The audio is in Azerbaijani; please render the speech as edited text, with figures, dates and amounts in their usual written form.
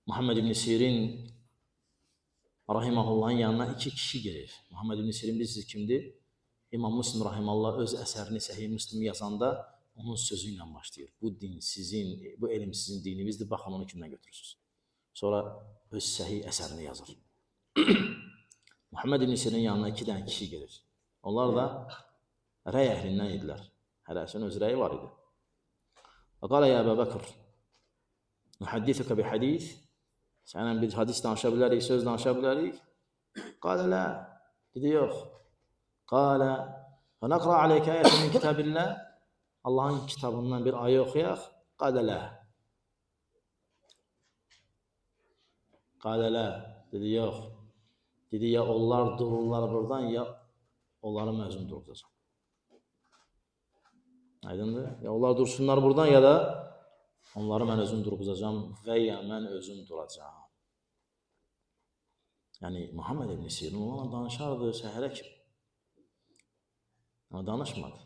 Muhammed İbn Sirin rahimahullahın yanına iki kişi gelir. Muhammed İbn Sirin bilirsiniz kimdir? İmam Müslim rahimallah öz əsərini Səhih Müslim yazanda onun sözü ilə başlayır. Bu din sizin, bu elm sizin dininizdir, baxın onu kimdən götürürsünüz. Sonra öz səhih əsərini yazır. Muhammed İbn Sirin yanına iki dənə kişi gelir. Onlar da rəy əhlindən idilər. Hərəsinin öz rəyi var idi. Qala ya Əbu Bəkr, nuhaddithuka bi hadis. Səninlə bir hadis danışa bilərik, söz danışa bilərik. Qala la, dedi yox. Qala, və nəqra aleykə ayətə min kitabillah. Allahın kitabından bir ayə oxuyaq. Qala la. Qala la, dedi yox. Dedi ya onlar dururlar buradan, ya onları məzun duracaq. Aydındır? Ya onlar dursunlar buradan, ya da onları mən özüm duracağam və ya mən özüm duracağam. Yəni Muhammed İbn Sirin onlarla danışardı səhərə kimi. Ama danışmadı.